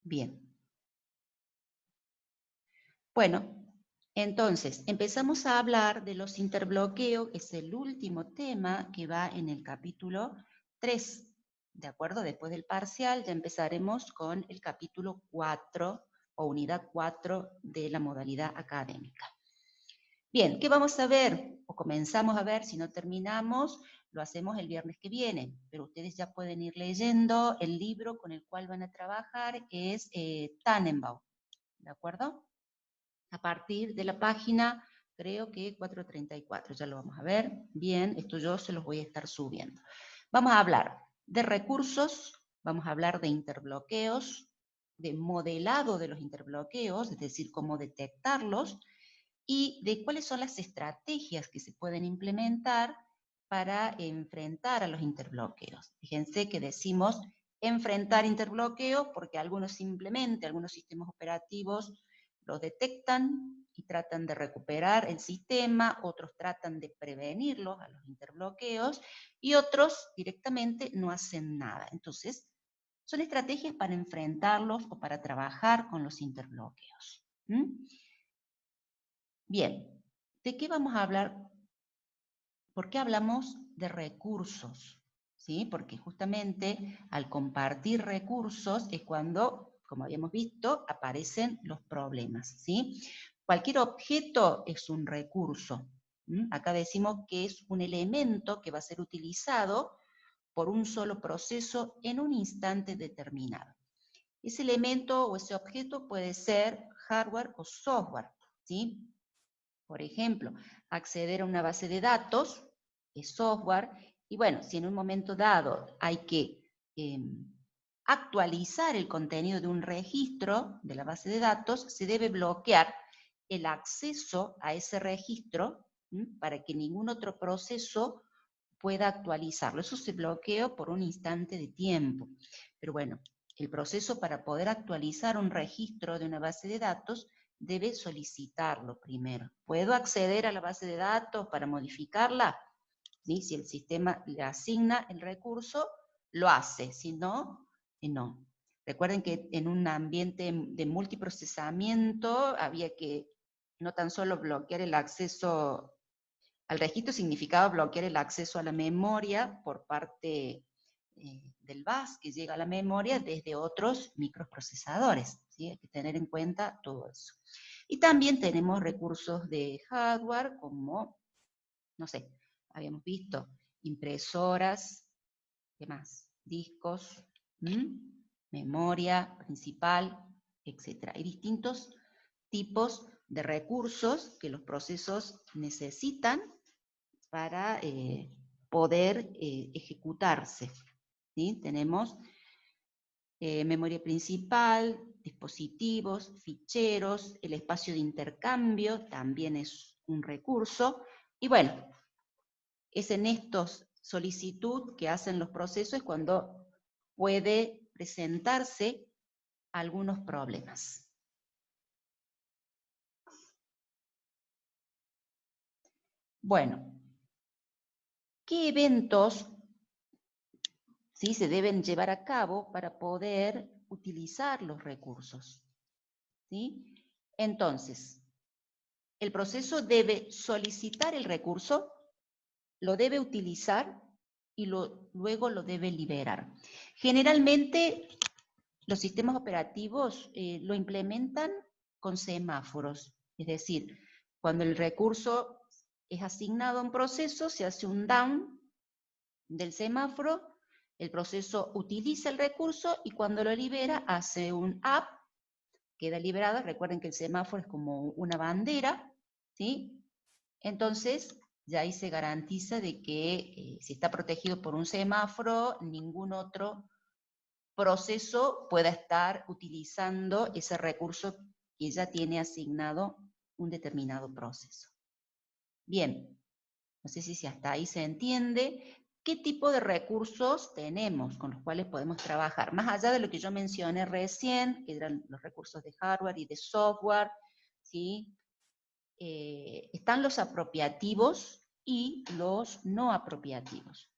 Bien. Bueno, entonces empezamos a hablar de los interbloqueos, que es el último tema que va en el capítulo 3. ¿De acuerdo? Después del parcial ya empezaremos con el capítulo 4 o unidad 4 de la modalidad académica. Bien, ¿qué vamos a ver? O comenzamos a ver, si no terminamos, lo hacemos el viernes que viene, pero ustedes ya pueden ir leyendo el libro con el cual van a trabajar, que es Tannenbaum, ¿de acuerdo? A partir de la página, creo que 434, ya lo vamos a ver. Bien, esto yo se los voy a estar subiendo. Vamos a hablar de recursos, vamos a hablar de interbloqueos, de modelado de los interbloqueos, es decir, cómo detectarlos, y de cuáles son las estrategias que se pueden implementar para enfrentar a los interbloqueos. Fíjense que decimos enfrentar interbloqueos porque algunos simplemente, algunos sistemas operativos los detectan y tratan de recuperar el sistema, otros tratan de prevenirlos a los interbloqueos y otros directamente no hacen nada. Entonces, son estrategias para enfrentarlos o para trabajar con los interbloqueos. Bien, ¿de qué vamos a hablar? ¿Por qué hablamos de recursos? ¿Sí? Porque justamente al compartir recursos es cuando, como habíamos visto, aparecen los problemas. ¿Sí? Cualquier objeto es un recurso. Acá decimos que es un elemento que va a ser utilizado por un solo proceso en un instante determinado. Ese elemento o ese objeto puede ser hardware o software. ¿Sí? Por ejemplo, acceder a una base de datos es software, y bueno, si en un momento dado hay que actualizar el contenido de un registro de la base de datos, se debe bloquear el acceso a ese registro para que ningún otro proceso pueda actualizarlo. Eso se bloquea por un instante de tiempo. Pero bueno, el proceso para poder actualizar un registro de una base de datos debe solicitarlo primero. ¿Puedo acceder a la base de datos para modificarla? ¿Sí? Si el sistema le asigna el recurso, lo hace, si no, no. Recuerden que en un ambiente de multiprocesamiento había que no tan solo bloquear el acceso al registro, significaba bloquear el acceso a la memoria por parte del bus que llega a la memoria desde otros microprocesadores. ¿Sí? Hay que tener en cuenta todo eso. Y también tenemos recursos de hardware como, no sé, habíamos visto impresoras, ¿qué más? Discos, memoria principal, etc. Hay distintos tipos de recursos que los procesos necesitan para poder ejecutarse. ¿Sí? Tenemos memoria principal, dispositivos, ficheros, el espacio de intercambio también es un recurso, y bueno, es en estos solicitud que hacen los procesos cuando puede presentarse algunos problemas. Bueno, ¿qué eventos ¿sí? se deben llevar a cabo para poder utilizar los recursos? ¿Sí? Entonces, el proceso debe solicitar el recurso, lo debe utilizar y luego lo debe liberar. Generalmente, los sistemas operativos lo implementan con semáforos, es decir, cuando el recurso es asignado a un proceso, se hace un down del semáforo, el proceso utiliza el recurso y cuando lo libera hace un up, queda liberada. Recuerden que el semáforo es como una bandera, ¿sí? Entonces, ya ahí se garantiza de que si está protegido por un semáforo, ningún otro proceso pueda estar utilizando ese recurso que ya tiene asignado un determinado proceso. Bien, no sé si hasta ahí se entiende qué tipo de recursos tenemos con los cuales podemos trabajar. Más allá de lo que yo mencioné recién, que eran los recursos de hardware y de software, ¿sí? Están los apropiativos y los no apropiativos.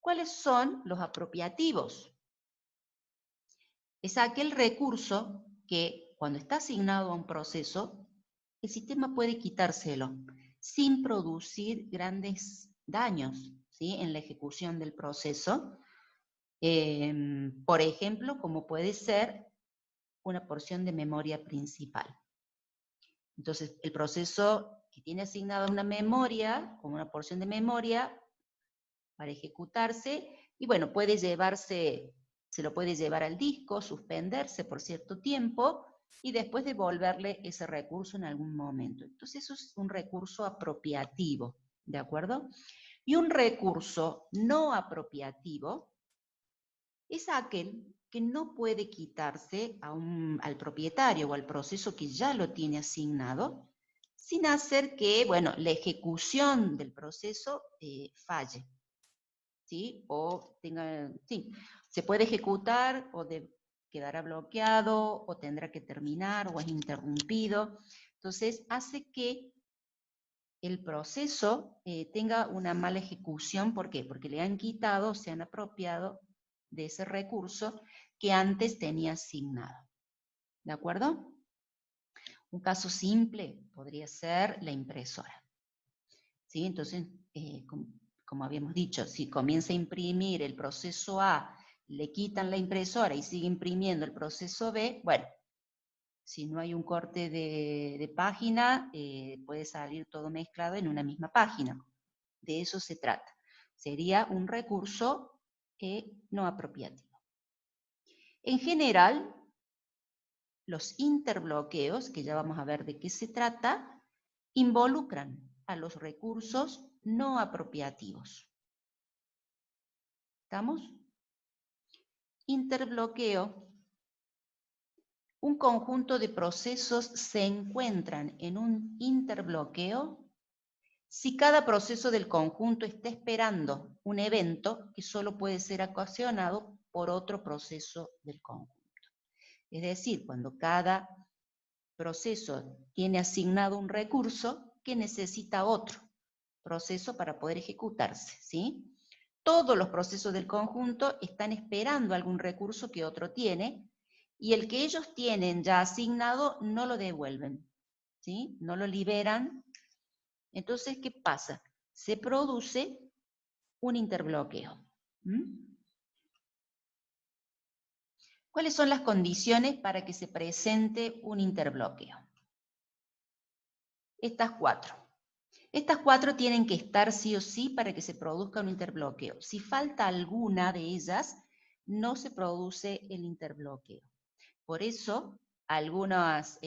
¿Cuáles son los apropiativos? Es aquel recurso que cuando está asignado a un proceso, el sistema puede quitárselo sin producir grandes daños, ¿sí?, en la ejecución del proceso. Por ejemplo, como puede ser una porción de memoria principal. Entonces, el proceso que tiene asignada una memoria, como una porción de memoria, para ejecutarse, y bueno, puede llevarse, se lo puede llevar al disco, suspenderse por cierto tiempo, y después devolverle ese recurso en algún momento. Entonces, eso es un recurso apropiativo, ¿de acuerdo? Y un recurso no apropiativo es aquel que no puede quitarse al propietario o al proceso que ya lo tiene asignado, sin hacer que, bueno, la ejecución del proceso falle, ¿sí? O tenga, sí, se puede ejecutar o quedará bloqueado o tendrá que terminar o es interrumpido. Entonces, hace que el proceso tenga una mala ejecución. ¿Por qué? Porque le han quitado, se han apropiado de ese recurso que antes tenía asignado. ¿De acuerdo? Un caso simple podría ser la impresora. ¿Sí? Entonces, como habíamos dicho, si comienza a imprimir el proceso A, le quitan la impresora y sigue imprimiendo el proceso B, bueno, si no hay un corte de página, puede salir todo mezclado en una misma página. De eso se trata. Sería un recurso no apropiativo. En general, los interbloqueos, que ya vamos a ver de qué se trata, involucran a los recursos no apropiativos. ¿Estamos? Interbloqueo. Un conjunto de procesos se encuentran en un interbloqueo si cada proceso del conjunto está esperando un evento que solo puede ser ocasionado por otro proceso del conjunto. Es decir, cuando cada proceso tiene asignado un recurso que necesita otro proceso para poder ejecutarse, ¿sí? Todos los procesos del conjunto están esperando algún recurso que otro tiene, y el que ellos tienen ya asignado no lo devuelven, ¿sí? No lo liberan. Entonces, ¿qué pasa? Se produce un interbloqueo. ¿Cuáles son las condiciones para que se presente un interbloqueo? Estas cuatro. Estas cuatro tienen que estar sí o sí para que se produzca un interbloqueo. Si falta alguna de ellas, no se produce el interbloqueo. Por eso, algunos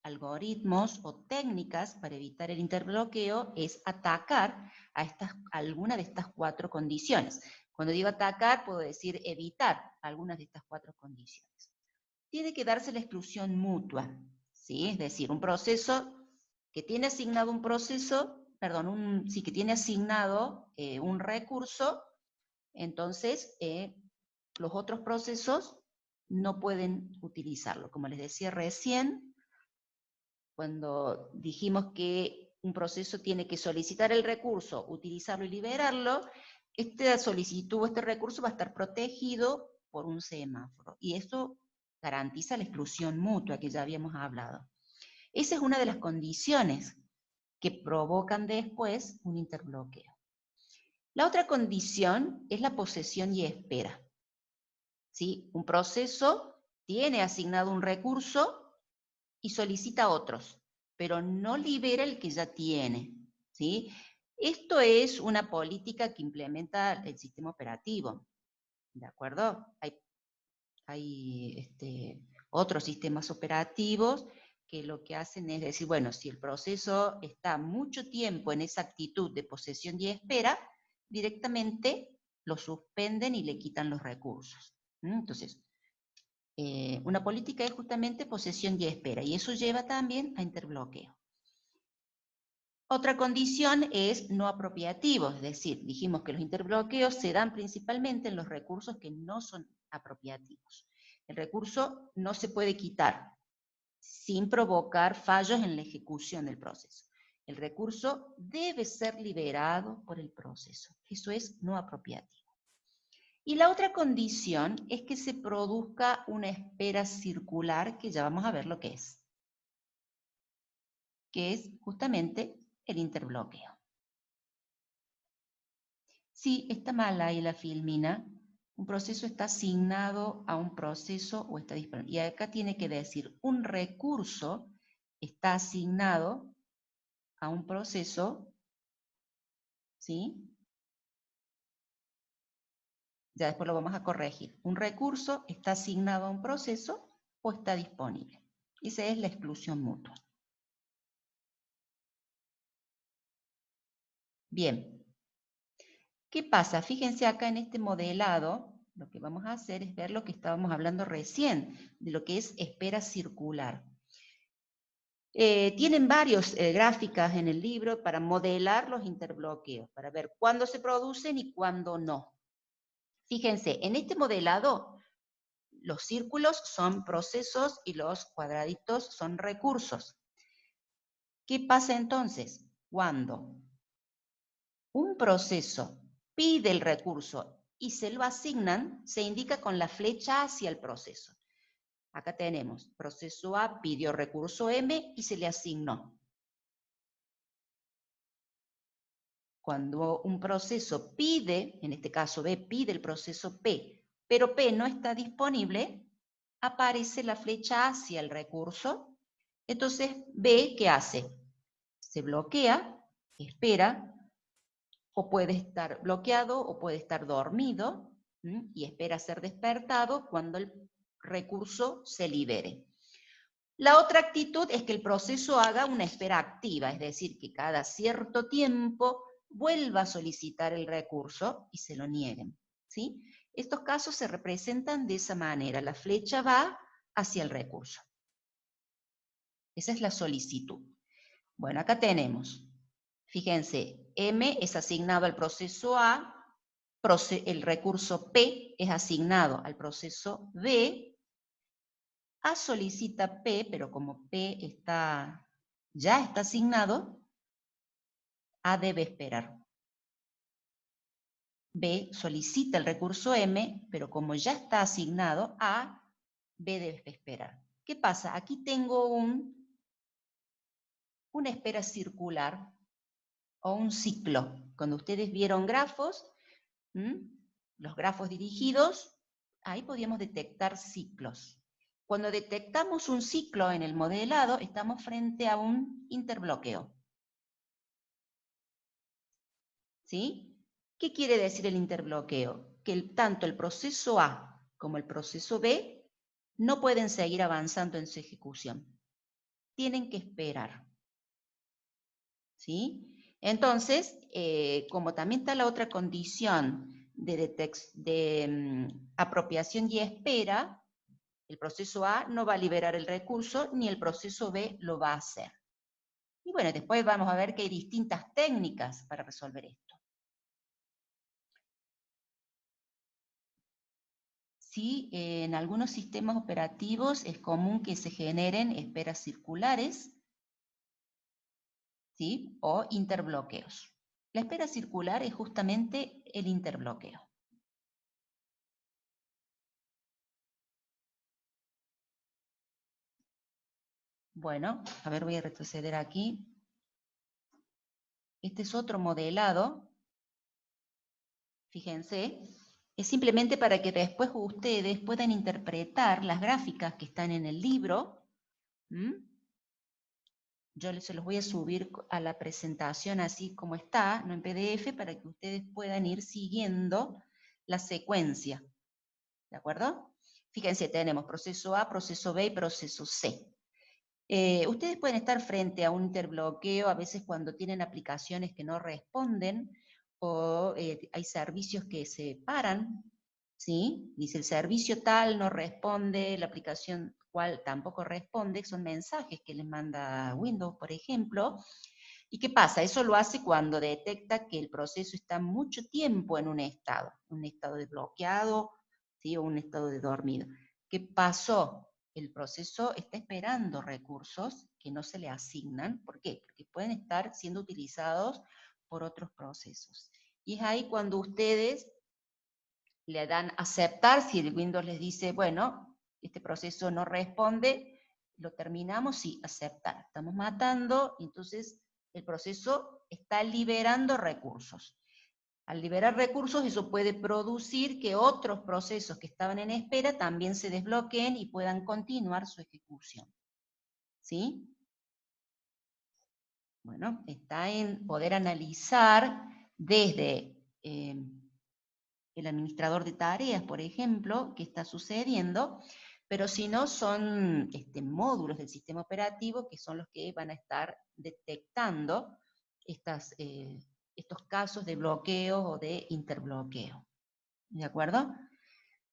algoritmos o técnicas para evitar el interbloqueo es atacar a alguna de estas cuatro condiciones. Cuando digo atacar, puedo decir evitar algunas de estas cuatro condiciones. Tiene que darse la exclusión mutua, ¿sí? Es decir, un proceso que tiene asignado un proceso, perdón, que tiene asignado un recurso, entonces los otros procesos no pueden utilizarlo. Como les decía recién, cuando dijimos que un proceso tiene que solicitar el recurso, utilizarlo y liberarlo, esta solicitud o este recurso va a estar protegido por un semáforo. Y esto garantiza la exclusión mutua que ya habíamos hablado. Esa es una de las condiciones que provocan después un interbloqueo. La otra condición es la posesión y espera. ¿Sí? Un proceso tiene asignado un recurso y solicita otros, pero no libera el que ya tiene, ¿sí? Esto es una política que implementa el sistema operativo, ¿de acuerdo? Hay otros sistemas operativos que lo que hacen es decir, bueno, si el proceso está mucho tiempo en esa actitud de posesión y espera, directamente lo suspenden y le quitan los recursos. Entonces, una política es justamente posesión y espera, y eso lleva también a interbloqueo. Otra condición es no apropiativo, es decir, dijimos que los interbloqueos se dan principalmente en los recursos que no son apropiativos. El recurso no se puede quitar sin provocar fallos en la ejecución del proceso. El recurso debe ser liberado por el proceso. Eso es no apropiativo. Y la otra condición es que se produzca una espera circular, que ya vamos a ver lo que es justamente el interbloqueo. Si está mal ahí la filmina, un proceso está asignado a un proceso o está disponible. Y acá tiene que decir, un recurso está asignado a un proceso, ¿sí? Ya después lo vamos a corregir. Un recurso está asignado a un proceso o está disponible. Esa es la exclusión mutua. Bien. ¿Qué pasa? Fíjense acá en este modelado, lo que vamos a hacer es ver lo que estábamos hablando recién, de lo que es espera circular. Tienen varias gráficas en el libro para modelar los interbloqueos, para ver cuándo se producen y cuándo no. Fíjense, en este modelado, los círculos son procesos y los cuadraditos son recursos. ¿Qué pasa entonces? Cuando un proceso pide el recurso y se lo asignan, se indica con la flecha hacia el proceso. Acá tenemos, proceso A pidió recurso M y se le asignó. Cuando un proceso pide, en este caso B pide el proceso P, pero P no está disponible, aparece la flecha hacia el recurso. Entonces B, ¿qué hace? Se bloquea, espera, o puede estar bloqueado o puede estar dormido, y espera ser despertado cuando el recurso se libere. La otra actitud es que el proceso haga una espera activa, es decir, que cada cierto tiempo vuelva a solicitar el recurso y se lo nieguen, ¿sí? Estos casos se representan de esa manera, la flecha va hacia el recurso. Esa es la solicitud. Bueno, acá tenemos, fíjense, M es asignado al proceso A, el recurso P es asignado al proceso B, A solicita P, pero como P ya está asignado, A debe esperar. B solicita el recurso M, pero como ya está asignado A, B debe esperar. ¿Qué pasa? Aquí tengo una espera circular o un ciclo. Cuando ustedes vieron grafos, los grafos dirigidos, ahí podíamos detectar ciclos. Cuando detectamos un ciclo en el modelado, estamos frente a un interbloqueo. ¿Sí? ¿Qué quiere decir el interbloqueo? Que tanto el proceso A como el proceso B no pueden seguir avanzando en su ejecución. Tienen que esperar. ¿Sí? Entonces, como también está la otra condición de apropiación y espera, el proceso A no va a liberar el recurso, ni el proceso B lo va a hacer. Y bueno, después vamos a ver que hay distintas técnicas para resolver esto. Sí, en algunos sistemas operativos es común que se generen esperas circulares, ¿sí? O interbloqueos. La espera circular es justamente el interbloqueo. Bueno, a ver, voy a retroceder aquí. Este es otro modelado. Fíjense. Es simplemente para que después ustedes puedan interpretar las gráficas que están en el libro. Yo se los voy a subir a la presentación así como está, no en PDF, para que ustedes puedan ir siguiendo la secuencia. ¿De acuerdo? Fíjense, tenemos proceso A, proceso B y proceso C. Ustedes pueden estar frente a un interbloqueo, a veces cuando tienen aplicaciones que no responden, o hay servicios que se paran, ¿sí? Dice el servicio tal no responde, la aplicación cual tampoco responde, son mensajes que les manda Windows, por ejemplo. ¿Y qué pasa? Eso lo hace cuando detecta que el proceso está mucho tiempo en un estado de bloqueado, ¿sí? O un estado de dormido. ¿Qué pasó? El proceso está esperando recursos que no se le asignan. ¿Por qué? Porque pueden estar siendo utilizados por otros procesos. Y es ahí cuando ustedes le dan aceptar, si el Windows les dice, bueno, este proceso no responde, lo terminamos, sí, aceptar. Estamos matando, entonces el proceso está liberando recursos. Al liberar recursos, eso puede producir que otros procesos que estaban en espera también se desbloqueen y puedan continuar su ejecución. ¿Sí? Bueno, está en poder analizar desde el administrador de tareas, por ejemplo, qué está sucediendo, pero si no son módulos del sistema operativo que son los que van a estar detectando estos casos de bloqueo o de interbloqueo. ¿De acuerdo?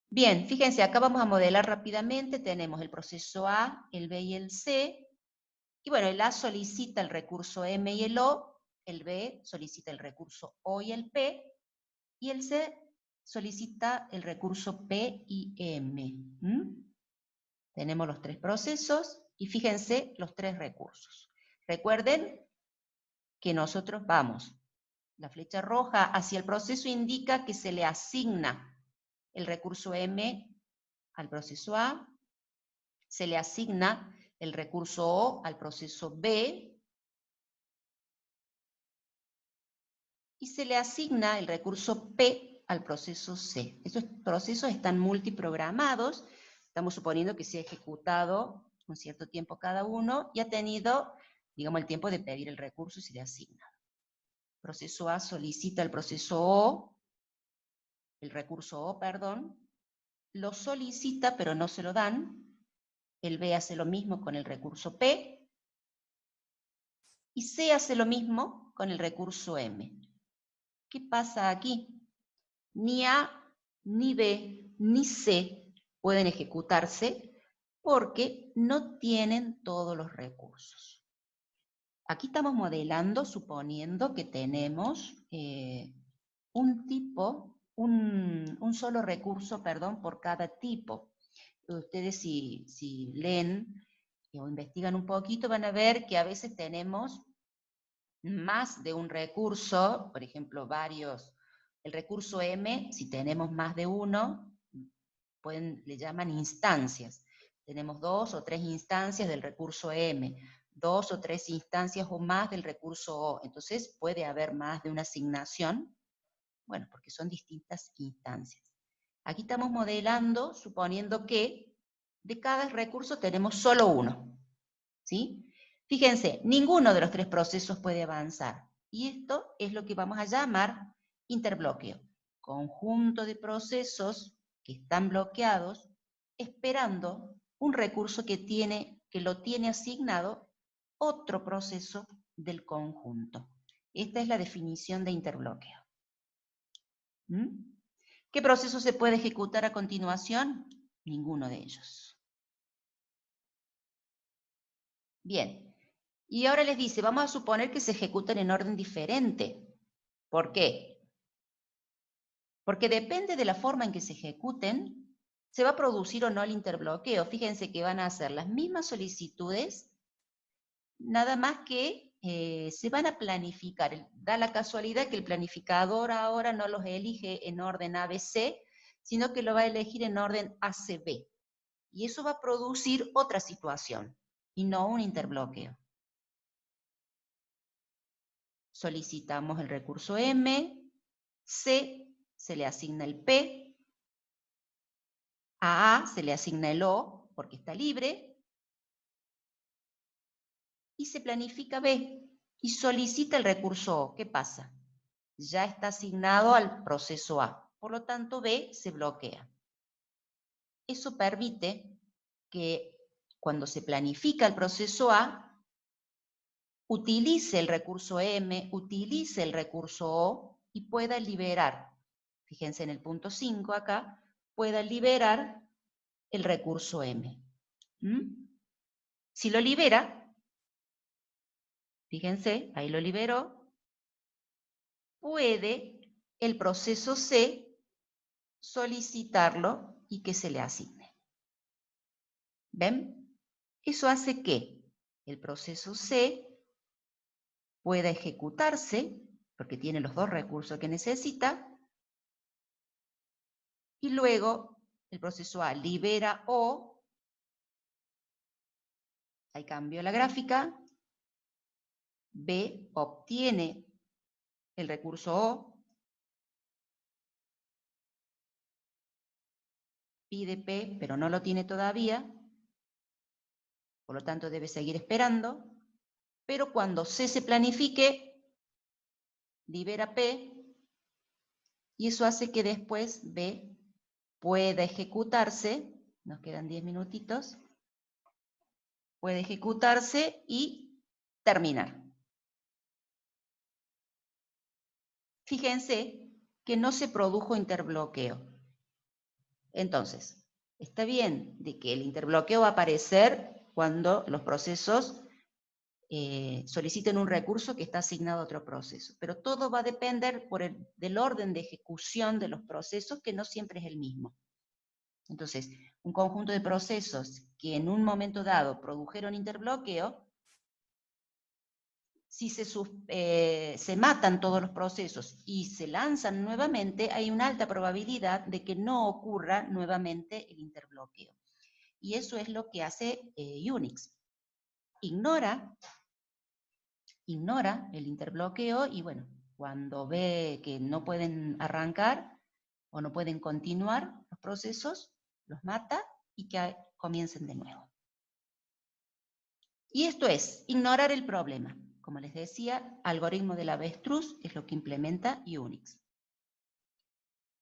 Bien, fíjense, acá vamos a modelar rápidamente, tenemos el proceso A, el B y el C, y bueno, el A solicita el recurso M y el O, el B solicita el recurso O y el P, y el C solicita el recurso P y M. Tenemos los tres procesos, y fíjense los tres recursos. Recuerden que nosotros vamos, la flecha roja hacia el proceso indica que se le asigna el recurso M al proceso A, se le asigna el recurso O al proceso B, y se le asigna el recurso P al proceso C. Estos procesos están multiprogramados, estamos suponiendo que se ha ejecutado un cierto tiempo cada uno, y ha tenido, digamos, el tiempo de pedir el recurso y se le asigna. El proceso A solicita el proceso O, el recurso O, perdón, lo solicita pero no se lo dan, el B hace lo mismo con el recurso P, y C hace lo mismo con el recurso M. ¿Qué pasa aquí? Ni A, ni B, ni C pueden ejecutarse porque no tienen todos los recursos. Aquí estamos modelando, suponiendo que tenemos un solo recurso, perdón, por cada tipo. Ustedes si leen o investigan un poquito van a ver que a veces tenemos más de un recurso, por ejemplo, el recurso M, si tenemos más de uno, le llaman instancias. Tenemos 2 o 3 instancias del recurso M, 2 o 3 instancias o más del recurso O. Entonces puede haber más de una asignación, bueno, porque son distintas instancias. Aquí estamos modelando, suponiendo que de cada recurso tenemos solo uno, ¿sí? Fíjense, ninguno de los tres procesos puede avanzar. Y esto es lo que vamos a llamar interbloqueo. Conjunto de procesos que están bloqueados esperando un recurso que lo tiene asignado otro proceso del conjunto. Esta es la definición de interbloqueo. ¿Qué proceso se puede ejecutar a continuación? Ninguno de ellos. Bien. Y ahora les dice, vamos a suponer que se ejecutan en orden diferente. ¿Por qué? Porque depende de la forma en que se ejecuten, se va a producir o no el interbloqueo. Fíjense que van a hacer las mismas solicitudes, nada más que se van a planificar. Da la casualidad que el planificador ahora no los elige en orden ABC, sino que lo va a elegir en orden ACB. Y eso va a producir otra situación, y no un interbloqueo. Solicitamos el recurso M, C se le asigna el P, a A se le asigna el O porque está libre, y se planifica B y solicita el recurso O. ¿Qué pasa? Ya está asignado al proceso A, por lo tanto B se bloquea. Eso permite que cuando se planifica el proceso A, utilice el recurso M, utilice el recurso O y pueda liberar, fíjense en el punto 5 acá, pueda liberar el recurso M. Si lo libera, fíjense, ahí lo liberó, puede el proceso C solicitarlo y que se le asigne. ¿Ven? Eso hace que el proceso C pueda ejecutarse, porque tiene los dos recursos que necesita, y luego el proceso A libera O, ahí cambió la gráfica, B obtiene el recurso O, pide P, pero no lo tiene todavía, por lo tanto debe seguir esperando, pero cuando C se planifique, libera P, y eso hace que después B pueda ejecutarse, nos quedan 10 minutitos, puede ejecutarse y terminar. Fíjense que no se produjo interbloqueo. Entonces, está bien de que el interbloqueo va a aparecer cuando los procesos soliciten un recurso que está asignado a otro proceso, pero todo va a depender del orden de ejecución de los procesos, que no siempre es el mismo. Entonces, un conjunto de procesos que en un momento dado produjeron interbloqueo, si se matan todos los procesos y se lanzan nuevamente, hay una alta probabilidad de que no ocurra nuevamente el interbloqueo. Y eso es lo que hace Unix. Ignora el interbloqueo y bueno, cuando ve que no pueden arrancar o no pueden continuar los procesos, los mata y que comiencen de nuevo. Y esto es ignorar el problema. Como les decía, algoritmo del avestruz es lo que implementa Unix.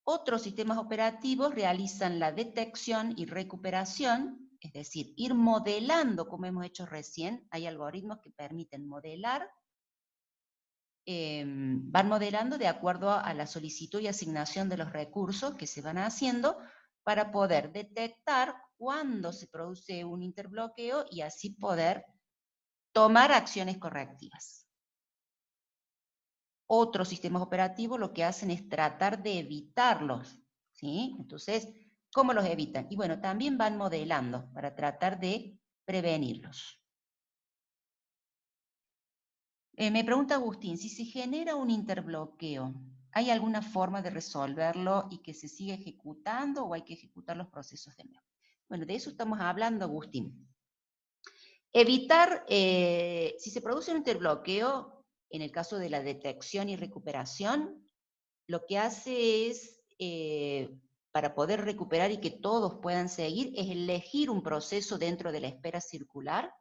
Otros sistemas operativos realizan la detección y recuperación, es decir, ir modelando como hemos hecho recién. Hay algoritmos que permiten modelar, van modelando de acuerdo a la solicitud y asignación de los recursos que se van haciendo para poder detectar cuándo se produce un interbloqueo y así poder tomar acciones correctivas. Otros sistemas operativos lo que hacen es tratar de evitarlos, ¿sí? Entonces, ¿cómo los evitan? Y bueno, también van modelando para tratar de prevenirlos. Me pregunta Agustín, si se genera un interbloqueo, ¿hay alguna forma de resolverlo y que se siga ejecutando o hay que ejecutar los procesos de nuevo? Bueno, de eso estamos hablando, Agustín. Evitar, si se produce un interbloqueo, en el caso de la detección y recuperación, lo que hace es, para poder recuperar y que todos puedan seguir, es elegir un proceso dentro de la espera circular,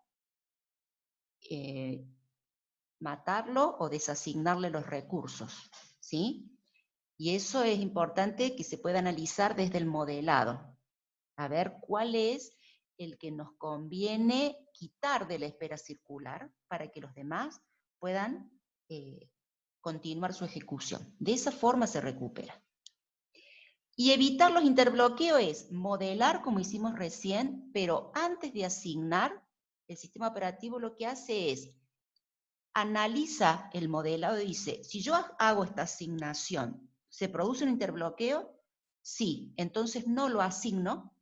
matarlo o desasignarle los recursos, ¿sí? Y eso es importante que se pueda analizar desde el modelado, a ver cuál es el que nos conviene quitar de la espera circular para que los demás puedan continuar su ejecución. De esa forma se recupera. Y evitar los interbloqueos es modelar como hicimos recién, pero antes de asignar, el sistema operativo lo que hace es analiza el modelado y dice, si yo hago esta asignación, ¿se produce un interbloqueo? Sí, entonces no lo asigno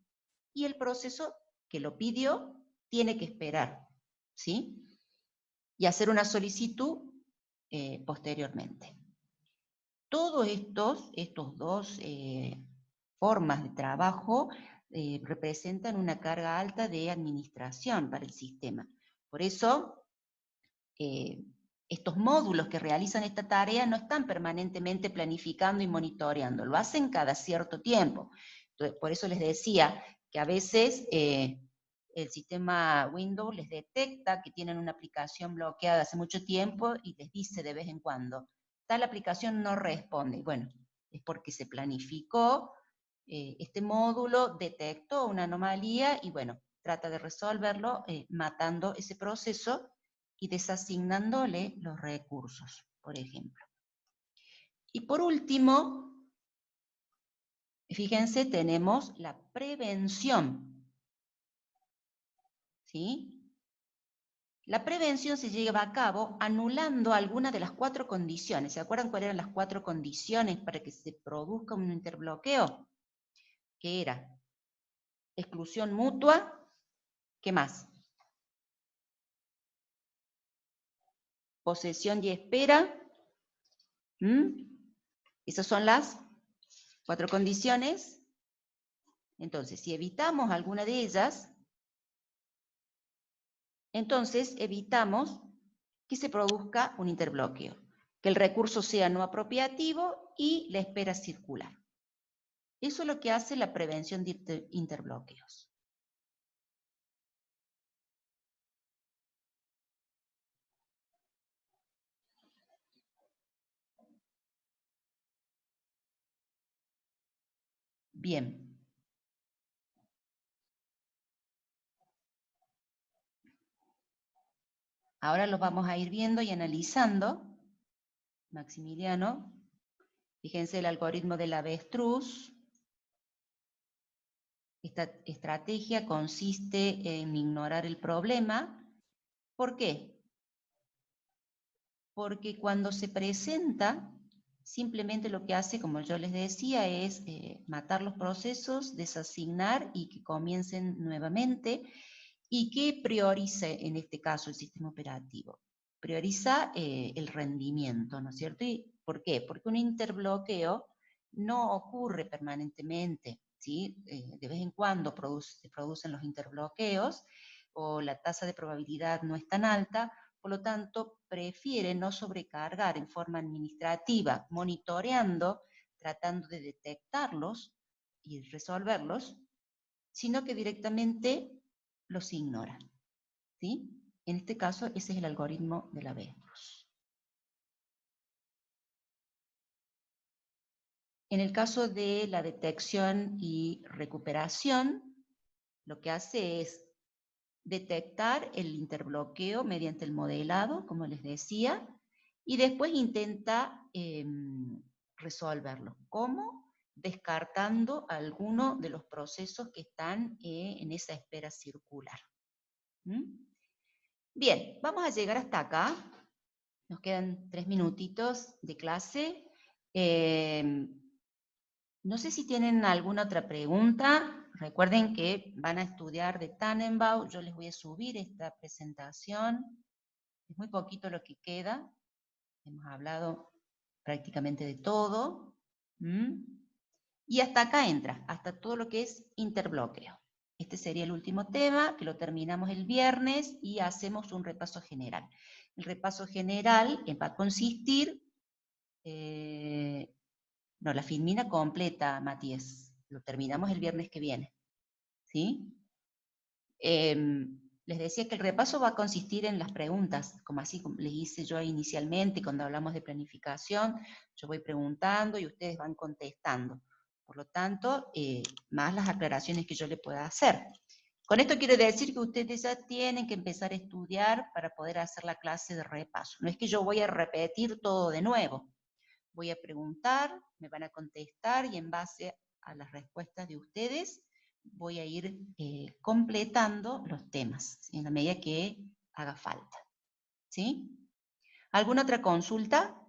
y el proceso que lo pidió tiene que esperar, ¿sí? Y hacer una solicitud posteriormente. Todos estos dos formas de trabajo representan una carga alta de administración para el sistema. Por eso, estos módulos que realizan esta tarea no están permanentemente planificando y monitoreando, lo hacen cada cierto tiempo. Entonces, por eso les decía que a veces el sistema Windows les detecta que tienen una aplicación bloqueada hace mucho tiempo y les dice de vez en cuando, tal aplicación no responde. Bueno, es porque se planificó, este módulo detectó una anomalía y bueno, trata de resolverlo matando ese proceso y desasignándole los recursos, por ejemplo. Y por último, fíjense, tenemos la prevención, ¿sí? La prevención se lleva a cabo anulando alguna de las 4 condiciones. ¿Se acuerdan cuáles eran las 4 condiciones para que se produzca un interbloqueo? ¿Qué era? Exclusión mutua, ¿qué más? Posesión y espera. Esas son las 4 condiciones. Entonces, si evitamos alguna de ellas, entonces evitamos que se produzca un interbloqueo, que el recurso sea no apropiativo y la espera circular. Eso es lo que hace la prevención de interbloqueos. Bien. Ahora los vamos a ir viendo y analizando. Maximiliano, fíjense el algoritmo del avestruz. Esta estrategia consiste en ignorar el problema. ¿Por qué? Porque cuando se presenta, simplemente lo que hace, como yo les decía, es matar los procesos, desasignar y que comiencen nuevamente. ¿Y qué prioriza en este caso el sistema operativo? Prioriza el rendimiento, ¿no es cierto? ¿Y por qué? Porque un interbloqueo no ocurre permanentemente, ¿sí? De vez en cuando se producen los interbloqueos o la tasa de probabilidad no es tan alta, por lo tanto, prefiere no sobrecargar en forma administrativa, monitoreando, tratando de detectarlos y resolverlos, sino que directamente los ignora. ¿Sí? En este caso, ese es el algoritmo de la avestruz. En el caso de la detección y recuperación, lo que hace es detectar el interbloqueo mediante el modelado, como les decía, y después intenta resolverlo. ¿Cómo? Descartando alguno de los procesos que están en esa espera circular. Bien, vamos a llegar hasta acá. Nos quedan 3 minutitos de clase. No sé si tienen alguna otra pregunta. Recuerden que van a estudiar de Tannenbaum. Yo les voy a subir esta presentación. Es muy poquito lo que queda. Hemos hablado prácticamente de todo. Y hasta acá entra, hasta todo lo que es interbloqueo. Este sería el último tema, que lo terminamos el viernes y hacemos un repaso general. El repaso general va a consistir... no, la filmina completa, Matías. Lo terminamos el viernes que viene. ¿Sí? Les decía que el repaso va a consistir en las preguntas, como así les hice yo inicialmente cuando hablamos de planificación. Yo voy preguntando y ustedes van contestando. Por lo tanto, más las aclaraciones que yo le pueda hacer. Con esto quiero decir que ustedes ya tienen que empezar a estudiar para poder hacer la clase de repaso. No es que yo voy a repetir todo de nuevo. Voy a preguntar, me van a contestar y en base a las respuestas de ustedes voy a ir completando los temas, ¿sí? En la medida que haga falta. ¿Sí? ¿Alguna otra consulta?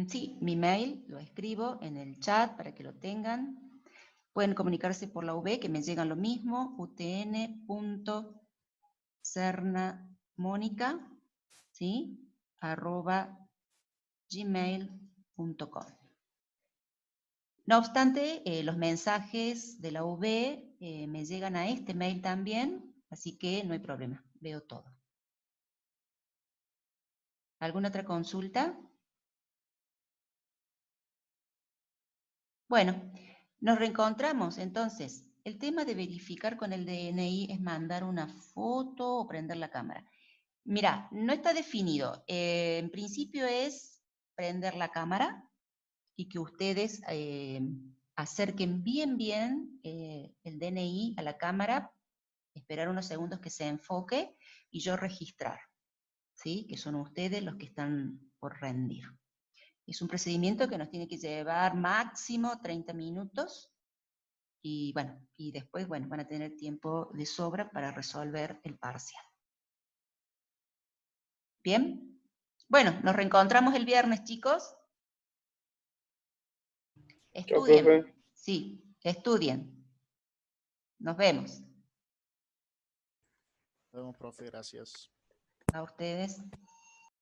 Sí, mi mail lo escribo en el chat para que lo tengan. Pueden comunicarse por la UB, que me llegan lo mismo, utn.cernamonica, ¿sí? @gmail.com. No obstante, los mensajes de la UB me llegan a este mail también, así que no hay problema, veo todo. ¿Alguna otra consulta? Bueno, nos reencontramos entonces. El tema de verificar con el DNI es mandar una foto o prender la cámara. Mira, no está definido. En principio es prender la cámara y que ustedes acerquen bien el DNI a la cámara, esperar unos segundos que se enfoque y yo registrar, ¿sí? Que son ustedes los que están por rendir. Es un procedimiento que nos tiene que llevar máximo 30 minutos y bueno, y después, bueno, van a tener tiempo de sobra para resolver el parcial. ¿Bien? Bueno, nos reencontramos el viernes, chicos. Chao, profe. Estudien. Sí, estudien. Nos vemos. Nos vemos, profe, gracias. A ustedes.